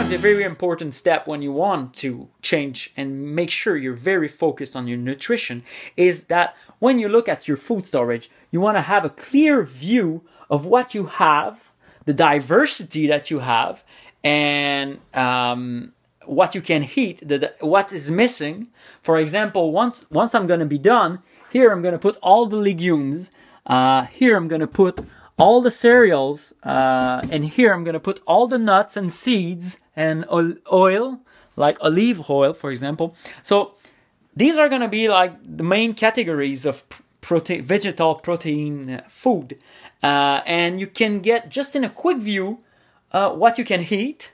of the very important steps when you want to change and make sure you're very focused on your nutrition is that when you look at your food storage, you want to have a clear view of what you have, the diversity that you have, and what you can eat, what is missing. For example, once I'm going to be done, here I'm going to put all the legumes, here I'm going to put all the cereals, and here I'm going to put all the nuts and seeds and oil, like olive oil, for example. So these are going to be like the main categories of vegetal protein food. And you can get just in a quick view what you can eat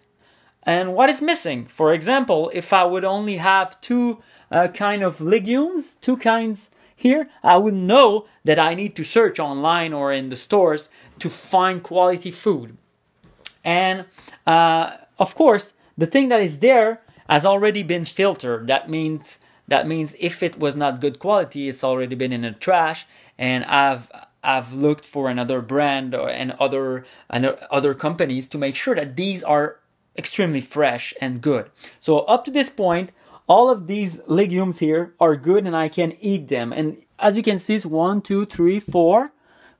and what is missing. For example, if I would only have two kind of legumes, two kinds here, I would know that I need to search online or in the stores to find quality food. And of course, the thing that is there has already been filtered. That means if it was not good quality, it's already been in the trash. And I've looked for another brand and other companies to make sure that these are extremely fresh and good. So up to this point, all of these legumes here are good and I can eat them. And as you can see, it's 1, 2, 3, 4,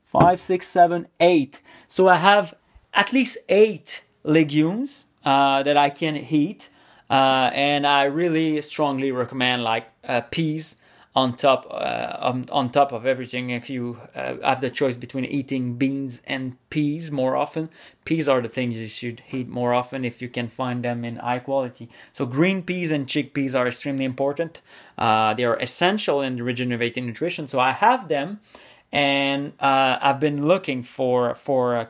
5, 6, 7, 8. So I have at least 8 legumes that I can eat. And I really strongly recommend like peas on top of everything. If you have the choice between eating beans and peas more often, peas are the things you should eat more often if you can find them in high quality. So green peas and chickpeas are extremely important. They are essential in regenerating nutrition. So I have them, and I've been looking for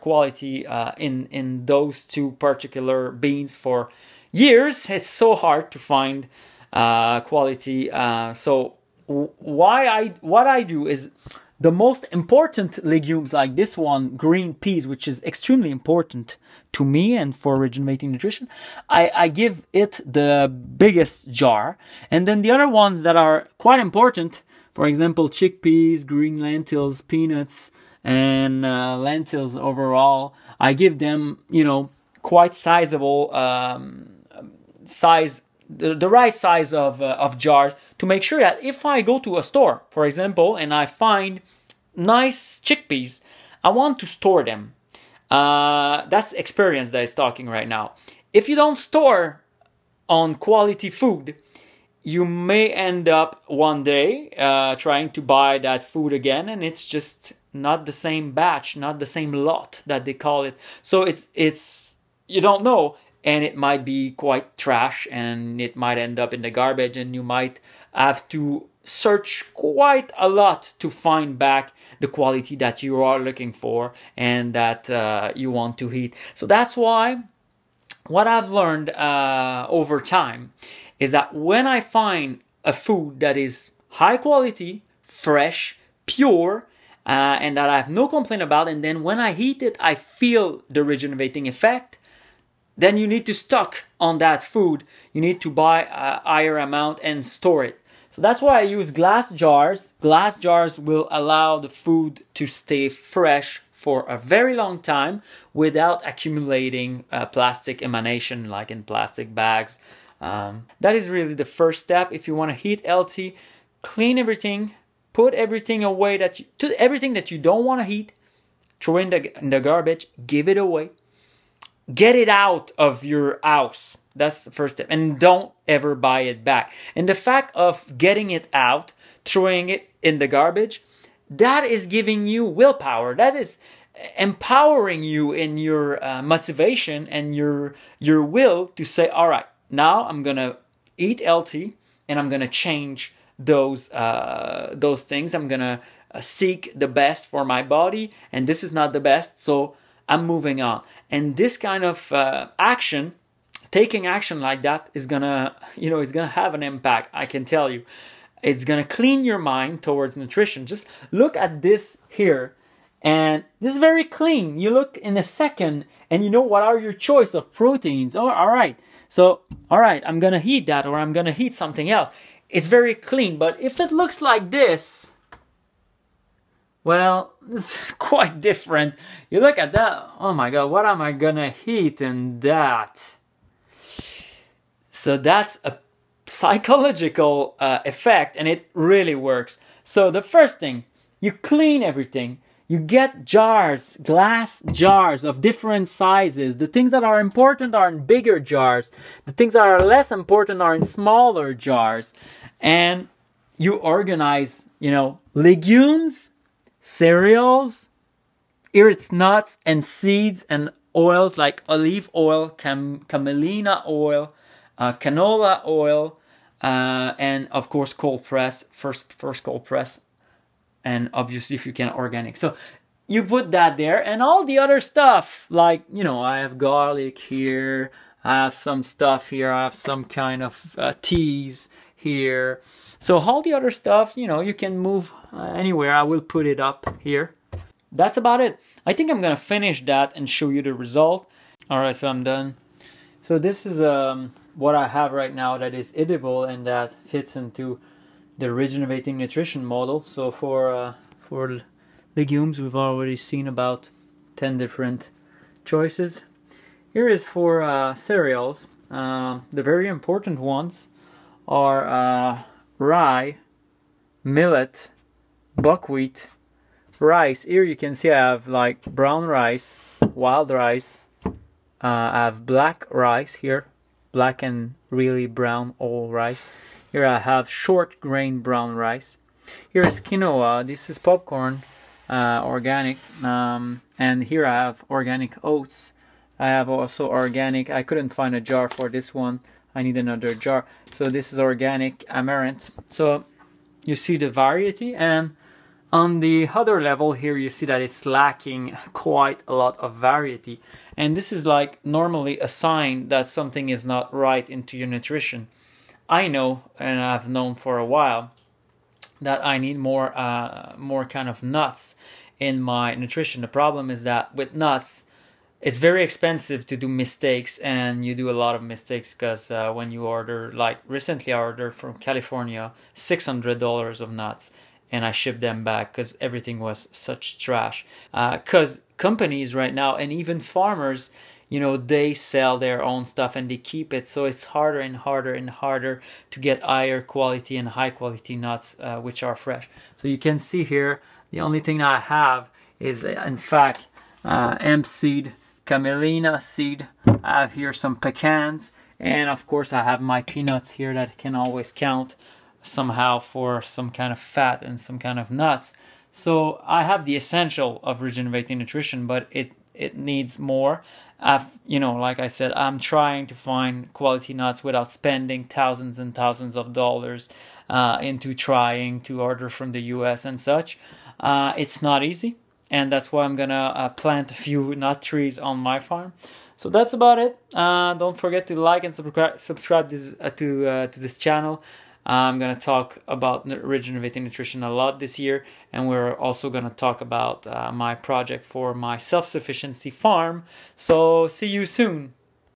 quality in those two particular beans for years. It's so hard to find quality. So what I do is the most important legumes like this one, green peas, which is extremely important to me and for regenerating nutrition, I give it the biggest jar. And then the other ones that are quite important, for example, chickpeas, green lentils, peanuts, and lentils overall, I give them, quite sizable size, the right size of jars, to make sure that if I go to a store, for example, and I find nice chickpeas, I want to store them. That's experience that is talking right now. If you don't store on quality food, you may end up one day trying to buy that food again, and it's just not the same batch, not the same lot that they call it. So it's you don't know. And it might be quite trash, and it might end up in the garbage, and you might have to search quite a lot to find back the quality that you are looking for and that you want to eat. So that's why what I've learned over time is that when I find a food that is high quality, fresh, pure, and that I have no complaint about, and then when I eat it, I feel the regenerating effect, then you need to stock on that food. You need to buy a higher amount and store it. So that's why I use glass jars. Glass jars will allow the food to stay fresh for a very long time without accumulating plastic emanation like in plastic bags. That is really the first step. If you want to eat healthy, clean everything, put everything away everything that you don't want to eat, throw in the garbage, give it away. Get it out of your house. That's the first step. And don't ever buy it back. And the fact of getting it out, throwing it in the garbage, that is giving you willpower. That is empowering you in your motivation and your will to say, all right, now I'm going to eat healthy and I'm going to change those things. I'm going to seek the best for my body, and this is not the best, so I'm moving on. And this kind of action, taking action like that, is gonna, it's gonna have an impact. I can tell you, it's gonna clean your mind towards nutrition. Just look at this here, and this is very clean. You look in a second, and you know what are your choice of proteins. Oh, all right. So, all right, I'm gonna eat that, or I'm gonna eat something else. It's very clean. But if it looks like this, well, it's quite different. You look at that, oh my God, what am I gonna eat in that? So that's a psychological effect, and it really works. So the first thing, you clean everything. You get jars, glass jars of different sizes. The things that are important are in bigger jars. The things that are less important are in smaller jars. And you organize, you know, legumes, cereals, here it's nuts and seeds and oils like olive oil, camelina oil, canola oil, and of course cold press, first cold press. And obviously if you can, organic. So you put that there, and all the other stuff, like, you know, I have garlic here, I have some stuff here, I have some kind of teas here. So all the other stuff, you know, you can move anywhere. I will put it up here. That's about it. I think I'm gonna finish that and show you the result. All right, so I'm done. So this is what I have right now that is edible and that fits into the rejuvenating nutrition model. So for legumes, we've already seen about 10 different choices. Here is for cereals. The very important ones are rye, millet, buckwheat, rice. Here you can see I have like brown rice, wild rice. I have black rice here, black and really brown all rice. Here I have short grain brown rice. Here is quinoa. This is popcorn, organic. And here I have organic oats. I have also organic. I couldn't find a jar for this one. I need another jar. So this is organic amaranth. So you see the variety, and on the other level here you see that it's lacking quite a lot of variety. And this is like normally a sign that something is not right into your nutrition. I know, and I've known for a while, that I need more kind of nuts in my nutrition. The problem is that with nuts, it's very expensive to do mistakes, and you do a lot of mistakes because when you order, like recently I ordered from California $600 of nuts, and I shipped them back because everything was such trash. Because companies right now, and even farmers, you know, they sell their own stuff and they keep it, so it's harder and harder and harder to get higher quality and high quality nuts which are fresh. So you can see here, the only thing I have is in fact hemp seed, camelina seed. I have here some pecans, and of course I have my peanuts here that can always count somehow for some kind of fat and some kind of nuts. So I have the essential of regenerating nutrition, but it needs more. You know, like I said, I'm trying to find quality nuts without spending thousands and thousands of dollars into trying to order from the US and such. It's not easy, and that's why I'm gonna plant a few nut trees on my farm. So that's about it. Don't forget to like and subscribe to this channel. I'm going to talk about regenerating nutrition a lot this year, and we're also going to talk about my project for my self-sufficiency farm. So see you soon.